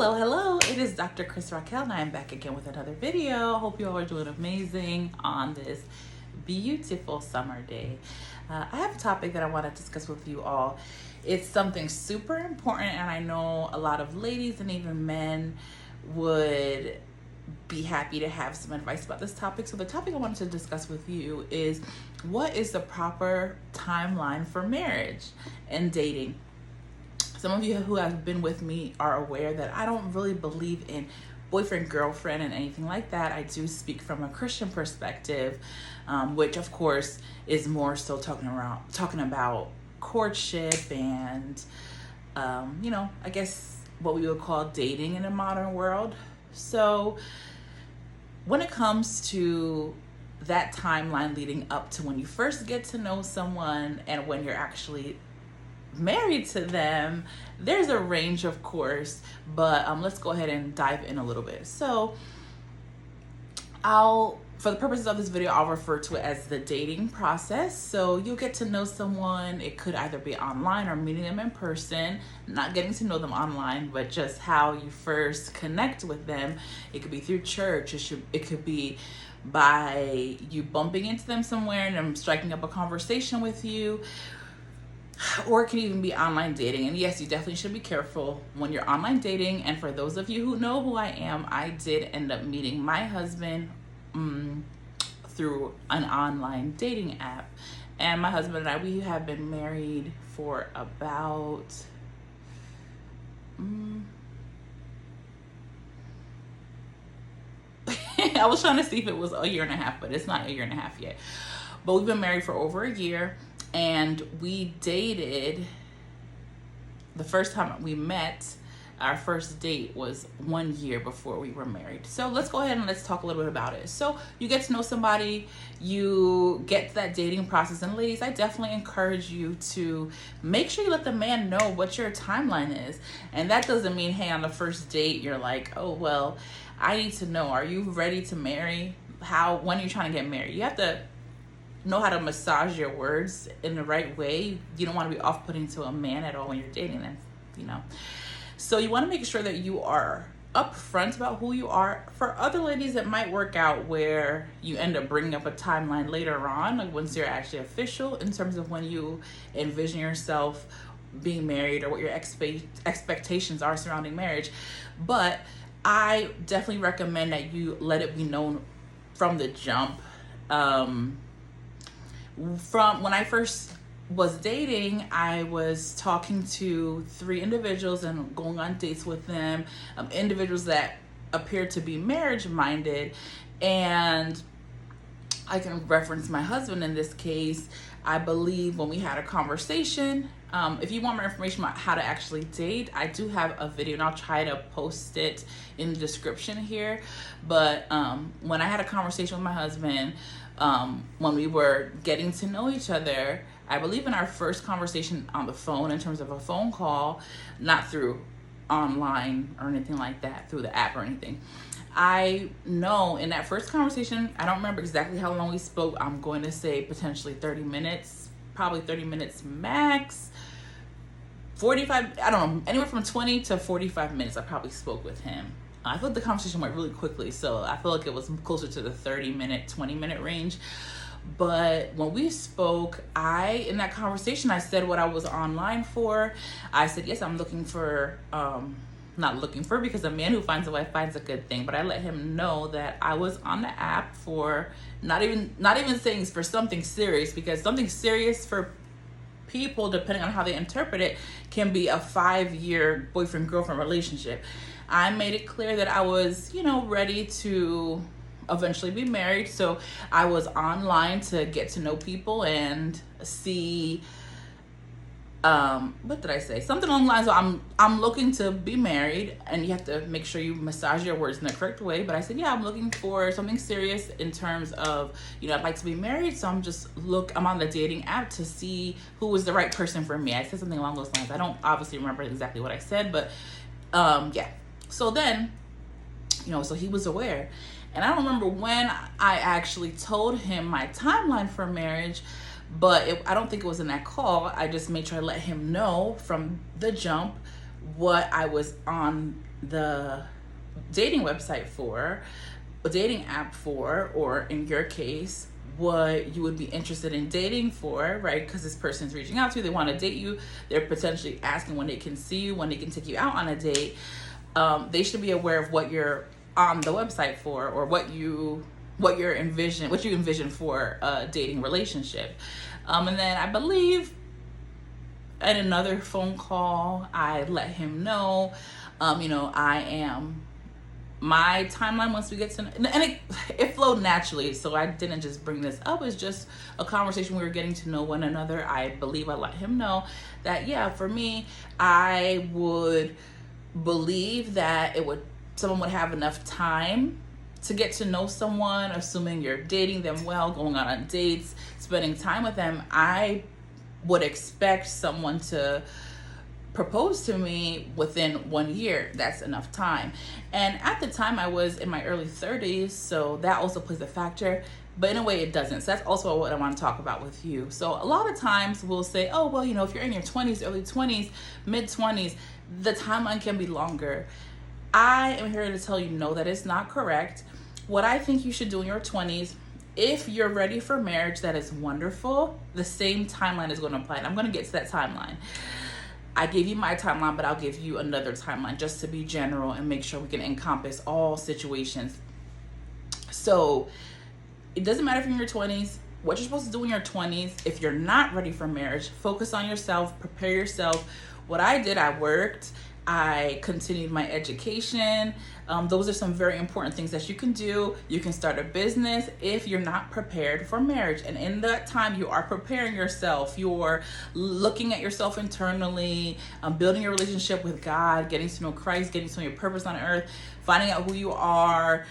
Hello, hello. It is Dr. Askkrystalracquel, and I am back again with another video. Hope you all are doing amazing on this beautiful summer day. I have a topic that I want to discuss with you all. It's something super important, and I know a lot of ladies and even men would be happy to have some advice about this topic. So the topic I wanted to discuss with you is, what is the proper timeline for marriage and dating? Some of you who have been with me are aware that I don't really believe in boyfriend, girlfriend, and anything like that. I do speak from a Christian perspective, which of course is more so talking about courtship and, I guess what we would call dating in a modern world. So when it comes to that timeline leading up to when you first get to know someone and when you're actually married to them, there's a range, of course, but let's go ahead and dive in a little bit. So for the purposes of this video, I'll refer to it as the dating process. So you'll get to know someone. It could either be online or meeting them in person, not getting to know them online, but just how you first connect with them. It could be through church. It could be by you bumping into them somewhere and them striking up a conversation with you. Or it can even be online dating. And yes, you definitely should be careful when you're online dating. And for those of you who know who I am, I did end up meeting my husband through an online dating app. And my husband and I, we have been married for about I was trying to see if it was a year and a half, but it's not a year and a half yet. But we've been married for over a year. And we dated, the first time we met, our first date was 1 year before we were married. So let's go ahead and let's talk a little bit about it. So you get to know somebody, you get to that dating process. And ladies, I definitely encourage you to make sure you let the man know what your timeline is. And that doesn't mean, hey, on the first date, you're like, oh, well, I need to know, are you ready to marry? When are you trying to get married? You have to know how to massage your words in the right way. You don't want to be off-putting to a man at all when you're dating them, So you want to make sure that you are upfront about who you are. For other ladies, it might work out where you end up bringing up a timeline later on, like once you're actually official, in terms of when you envision yourself being married or what your expectations are surrounding marriage. But I definitely recommend that you let it be known from the jump. From when I first was dating, I was talking to 3 individuals and going on dates with them, individuals that appeared to be marriage minded. And I can reference my husband in this case. I believe when we had a conversation, if you want more information about how to actually date, I do have a video and I'll try to post it in the description here. But when I had a conversation with my husband, when we were getting to know each other, I believe in our first conversation on the phone, in terms of a phone call, not through online or anything like that, through the app or anything. I know in that first conversation, I don't remember exactly how long we spoke. I'm going to say potentially 30 minutes, probably 30 minutes max. 45, I don't know, anywhere from 20 to 45 minutes I probably spoke with him. I thought the conversation went really quickly, so I feel like it was closer to the 30-minute, 20-minute range. But when we spoke, in that conversation, I said what I was online for. I said, yes, I'm looking for, not looking for, because a man who finds a wife finds a good thing. But I let him know that I was on the app for not even saying for something serious, because something serious for people, depending on how they interpret it, can be a 5-year boyfriend-girlfriend relationship. I made it clear that I was, ready to eventually be married. So I was online to get to know people and see, what did I say? Something along the lines of I'm looking to be married, and you have to make sure you massage your words in the correct way. But I said, yeah, I'm looking for something serious in terms of, I'd like to be married. So I'm on the dating app to see who was the right person for me. I said something along those lines. I don't obviously remember exactly what I said, but yeah. So then, so he was aware. And I don't remember when I actually told him my timeline for marriage, but I don't think it was in that call. I just made sure I let him know from the jump what I was on the dating website for, a dating app for, or in your case, what you would be interested in dating for, right? Because this person's reaching out to you, they want to date you, they're potentially asking when they can see you, when they can take you out on a date. They should be aware of what you're on the website for, or what you envision for a dating relationship. And then I believe in another phone call, I let him know, I am, my timeline once we get to, and it flowed naturally, so I didn't just bring this up. It's just a conversation. We were getting to know one another. I believe I let him know that, yeah, for me, I would believe that someone would have enough time to get to know someone, assuming you're dating them well, going on dates, spending time with them. I would expect someone to propose to me within 1 year. That's enough time. And at the time, I was in my early 30s, so that also plays a factor. But in a way, it doesn't. So that's also what I want to talk about with you. So a lot of times we'll say, oh, well, if you're in your 20s, early 20s, mid 20s, the timeline can be longer. I am here to tell you, no, that is not correct. What I think you should do in your 20s, if you're ready for marriage, that is wonderful. The same timeline is going to apply. And I'm going to get to that timeline. I gave you my timeline, but I'll give you another timeline just to be general and make sure we can encompass all situations. So it doesn't matter if you're in your 20s, what you're supposed to do in your 20s. If you're not ready for marriage, focus on yourself, prepare yourself. What I did, I worked, I continued my education. Those are some very important things that you can do. You can start a business if you're not prepared for marriage. And in that time, you are preparing yourself. You're looking at yourself internally, building your relationship with God, getting to know Christ, getting to know your purpose on earth, finding out who you are,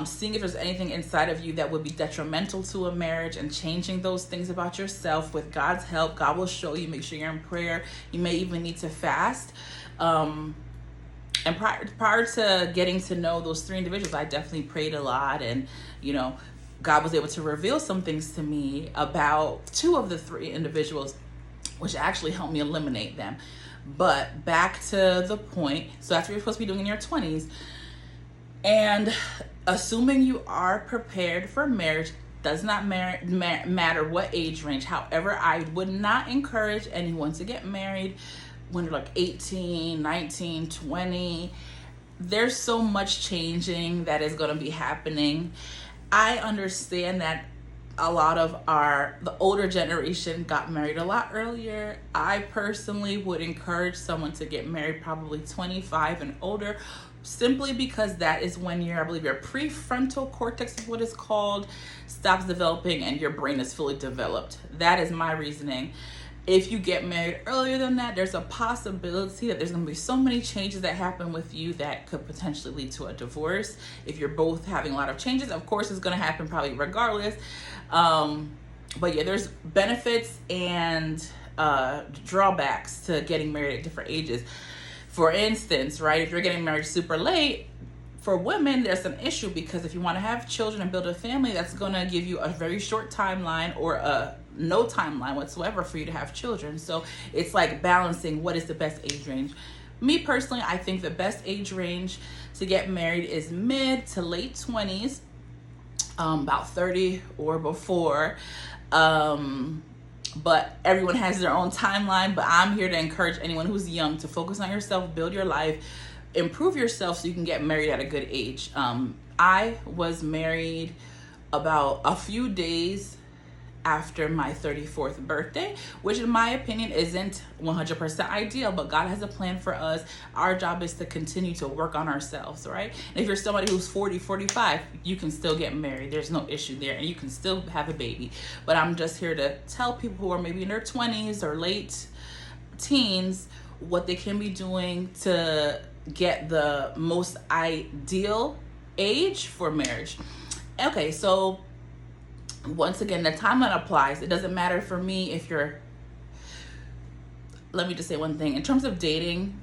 seeing if there's anything inside of you that would be detrimental to a marriage, and changing those things about yourself with God's help. God will show you. Make sure you're in prayer. You may even need to fast. And prior to getting to know those three individuals, I definitely prayed a lot, and God was able to reveal some things to me about two of the three individuals, which actually helped me eliminate them. But back to the point, so that's what you're supposed to be doing in your 20s. And assuming you are prepared for marriage, does not matter what age range. However, I would not encourage anyone to get married when you're like 18, 19, 20. There's so much changing that is going to be happening. I understand that a lot of the older generation got married a lot earlier. I personally would encourage someone to get married probably 25 and older, simply because that is when I believe your prefrontal cortex is what it's called, stops developing and your brain is fully developed. That is my reasoning. If you get married earlier than that, there's a possibility that there's going to be so many changes that happen with you that could potentially lead to a divorce. If you're both having a lot of changes, of course, it's going to happen probably regardless. But yeah, there's benefits and drawbacks to getting married at different ages. For instance, right, if you're getting married super late, for women, there's an issue, because if you want to have children and build a family, that's going to give you a very short timeline, or no timeline whatsoever for you to have children. So it's like balancing what is the best age range. Me personally, I think the best age range to get married is mid to late 20s, about 30 or before. But everyone has their own timeline. But I'm here to encourage anyone who's young to focus on yourself, build your life, improve yourself so you can get married at a good age. I was married about a few days after my 34th birthday, which in my opinion isn't 100% ideal, but God has a plan for us. Our job is to continue to work on ourselves, right? And if you're somebody who's 40, 45, you can still get married. There's no issue there, and you can still have a baby. But I'm just here to tell people who are maybe in their 20s or late teens what they can be doing to get the most ideal age for marriage. Okay, so once again, the timeline applies. It doesn't matter for me if let me just say one thing. In terms of dating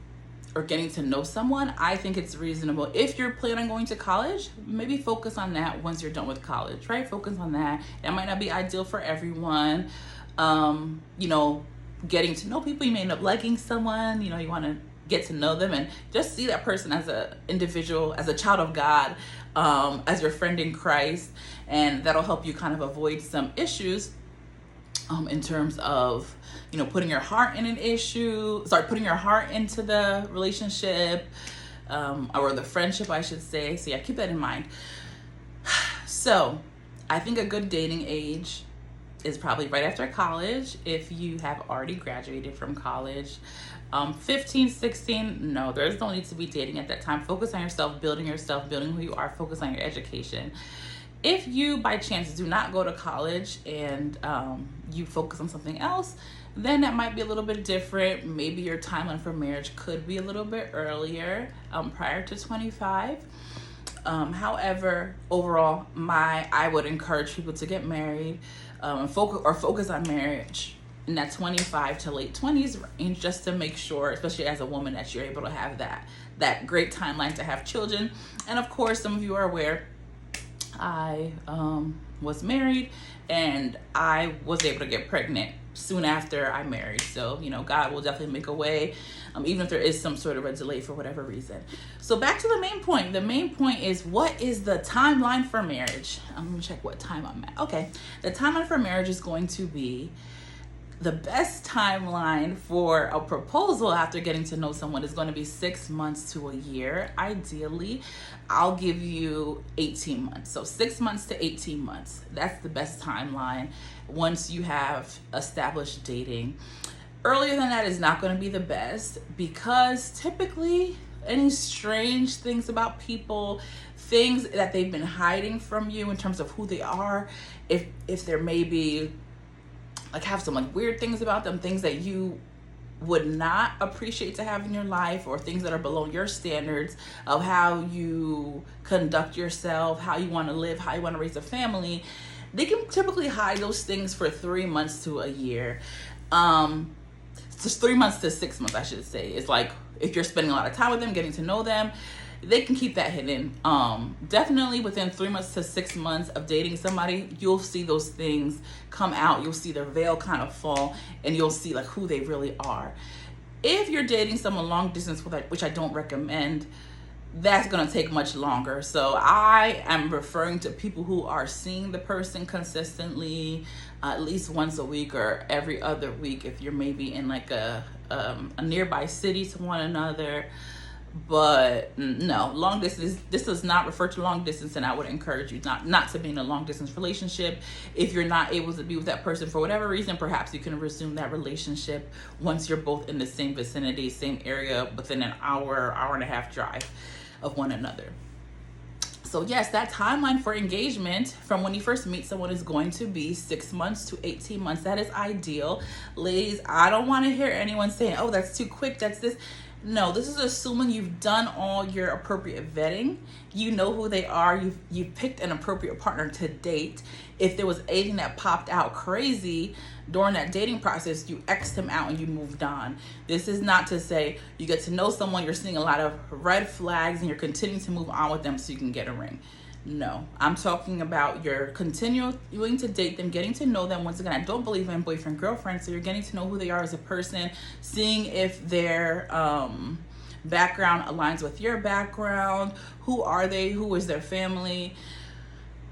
or getting to know someone, I think it's reasonable. If you're planning on going to college, maybe focus on that once you're done with college, right? Focus on that. That might not be ideal for everyone. Getting to know people, you may end up liking someone, you want to get to know them and just see that person as an individual, as a child of God, as your friend in Christ. And that'll help you kind of avoid some issues in terms of, you know, putting your heart in putting your heart into the relationship, or the friendship, I should say. So yeah, keep that in mind. So I think a good dating age is probably right after college, if you have already graduated from college. 15, 16, no, there's no need to be dating at that time. Focus on yourself, building who you are, focus on your education. If you by chance do not go to college and you focus on something else, then that might be a little bit different. Maybe your timeline for marriage could be a little bit earlier, prior to 25. However, overall, I would encourage people to get married and focus on marriage in that 25 to late 20s range, just to make sure, especially as a woman, that you're able to have that great timeline to have children. And of course, some of you are aware, I was married and I was able to get pregnant soon after I married. So, you know, God will definitely make a way, even if there is some sort of a delay for whatever reason. So back to the main point. The main point is, what is the timeline for marriage? I'm gonna check what time I'm at. Okay, the timeline for marriage is going to be, the best timeline for a proposal after getting to know someone is going to be 6 months to a year. Ideally, I'll give you 18 months. So 6 months to 18 months. That's the best timeline once you have established dating. Earlier than that is not going to be the best, because typically any strange things about people, things that they've been hiding from you in terms of who they are, if there may be have some weird things about them, things that you would not appreciate to have in your life, or things that are below your standards of how you conduct yourself, how you want to live, how you want to raise a family. They can typically hide those things for 3 months to a year. Just 3 months to 6 months, I should say. It's like, if you're spending a lot of time with them, getting to know them, they can keep that hidden. Definitely within 3 months to 6 months of dating somebody, you'll see those things come out. You'll see their veil kind of fall, and you'll see who they really are. If you're dating someone long distance, which I don't recommend, that's going to take much longer. So I am referring to people who are seeing the person consistently, at least once a week or every other week, if you're maybe in a nearby city to one another. But no, long distance, this does not refer to long distance, and I would encourage you not to be in a long distance relationship. If you're not able to be with that person for whatever reason, perhaps you can resume that relationship once you're both in the same vicinity, same area, within an hour and a half drive of one another. So yes, that timeline for engagement from when you first meet someone is going to be 6 months to 18 months. That is ideal. Ladies, I don't want to hear anyone saying, oh, that's too quick, that's this. No, this is assuming you've done all your appropriate vetting. You know who they are. You've picked an appropriate partner to date. If there was anything that popped out crazy during that dating process, you X'd them out and you moved on. This is not to say you get to know someone, you're seeing a lot of red flags, and you're continuing to move on with them so you can get a ring. No, I'm talking about you're continuing to date them, getting to know them. Once again, I don't believe in boyfriend, girlfriend. So you're getting to know who they are as a person, seeing if their background aligns with your background. Who are they? Who is their family?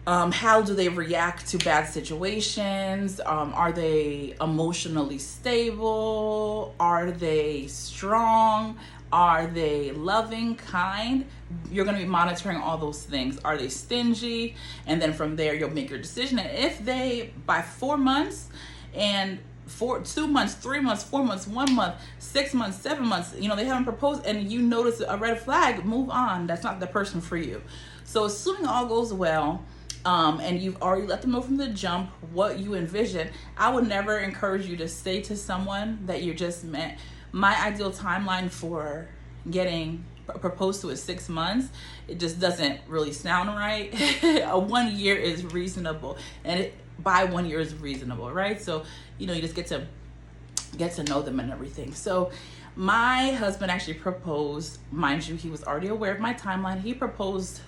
How do they react to bad situations? Are they emotionally stable? Are they strong? Are they loving, kind? You're going to be monitoring all those things. Are they stingy? And then from there, you'll make your decision. And if they, by 4 months, and 2 months, 3 months, 4 months, 1 month, 6 months, 7 months, they haven't proposed, and you notice a red flag, move on. That's not the person for you. So assuming all goes well, and you've already let them know from the jump what you envision, I would never encourage you to say to someone that you just met, my ideal timeline for getting proposed to is 6 months. It just doesn't really sound right. 1 year is reasonable, and by 1 year is reasonable, right? So you just get to know them and everything. So my husband actually proposed, mind you, he was already aware of my timeline. He proposed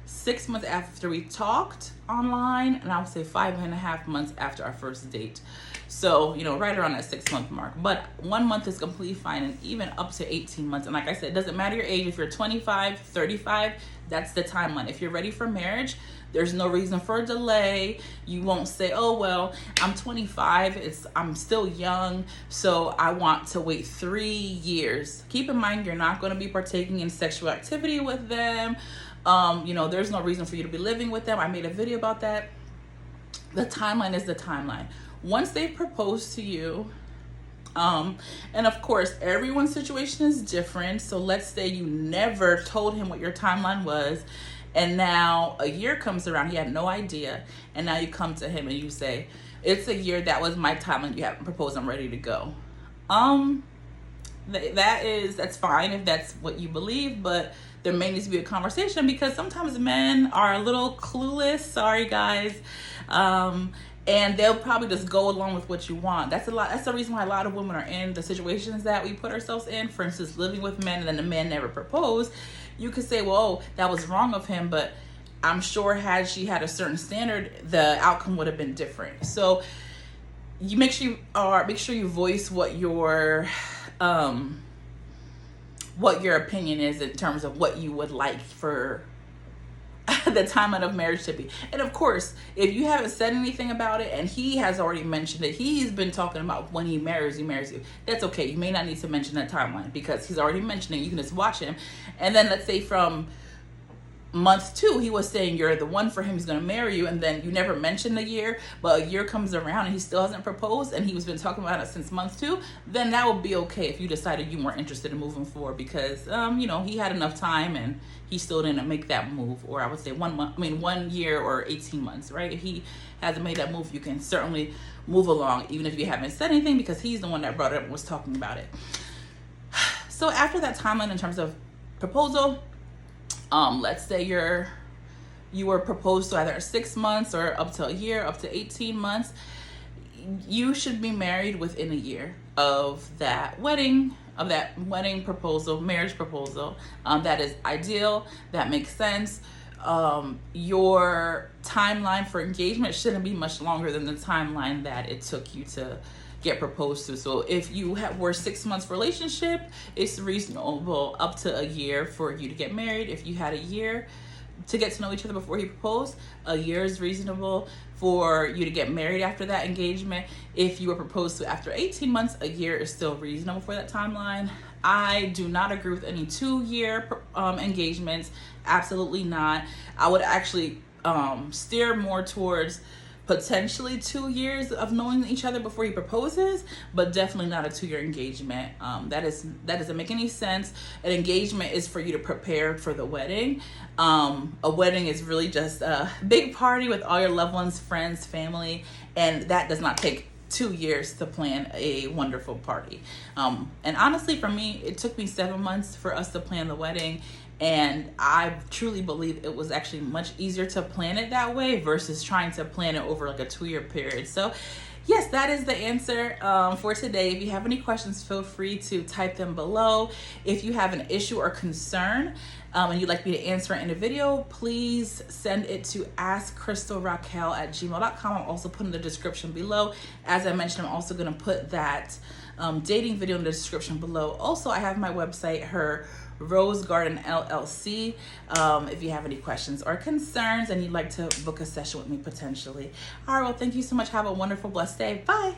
6 months after we talked online, and I would say 5.5 months after our first date. So, you know, right around that 6 month mark. But 1 month is completely fine, and even up to 18 months. And like I said, it doesn't matter your age. If you're 25, 35, that's the timeline. If you're ready for marriage, there's no reason for a delay. You won't say, oh, well, I'm 25. I'm still young, so I want to wait 3 years. Keep in mind, you're not going to be partaking in sexual activity with them. You know, there's no reason for you to be living with them. I made a video about that. The timeline is the timeline. Once they propose to you, and of course, everyone's situation is different. So let's say you never told him what your timeline was, and now a year comes around, he had no idea, and now you come to him and you say, it's a year, that was my timeline, you haven't proposed, I'm ready to go. That's fine if that's what you believe, but there may need to be a conversation, because sometimes men are a little clueless, sorry guys, and they'll probably just go along with what you want. That's the reason why a lot of women are in the situations that we put ourselves in. For instance, living with men and then the man never proposed. You could say, well, that was wrong of him, but I'm sure had she had a certain standard, the outcome would have been different. So you make sure you voice what your opinion is in terms of what you would like for the timeline of marriage to be. And of course, if you haven't said anything about it and he has already mentioned it, he's been talking about when he marries you, that's okay. You may not need to mention that timeline, because he's already mentioning. You can just watch him, and then let's say from month 2 he was saying you're the one for him, he's going to marry you, and then you never mentioned a year, but a year comes around and he still hasn't proposed, and he's been talking about it since month 2, then that would be okay if you decided you weren't interested in moving forward, because you know, he had enough time and he still didn't make that move. Or I would say 1 year or 18 months, right? If he hasn't made that move, you can certainly move along, even if you haven't said anything, because he's the one that brought it up and was talking about it. So after that timeline in terms of proposal, let's say you were proposed to either 6 months or up to a year, up to 18 months, you should be married within a year of that wedding proposal, marriage proposal. That is ideal. That makes sense. Your timeline for engagement shouldn't be much longer than the timeline that it took you to get proposed to. So if you were 6 months relationship, it's reasonable up to a year for you to get married. If you had a year to get to know each other before he proposed, a year is reasonable for you to get married after that engagement. If you were proposed to after 18 months, a year is still reasonable for that timeline. I do not agree with any 2-year engagements. Absolutely not. I would actually steer more towards potentially 2 years of knowing each other before he proposes, but definitely not a 2-year engagement. That doesn't make any sense. An engagement is for you to prepare for the wedding. A wedding is really just a big party with all your loved ones, friends, family, and that does not take 2 years to plan a wonderful party. And honestly, for me, it took me 7 months for us to plan the wedding. And I truly believe it was actually much easier to plan it that way versus trying to plan it over like a 2-year period. So yes, that is the answer for today. If you have any questions, feel free to type them below. If you have an issue or concern and you'd like me to answer it in a video, please send it to Askkrystalracquel@gmail.com. I'll also put in the description below. As I mentioned, I'm also going to put that dating video in the description below. Also, I have my website, her Rose Garden LLC, if you have any questions or concerns and you'd like to book a session with me potentially. All right, well, thank you so much. Have a wonderful, blessed day. Bye.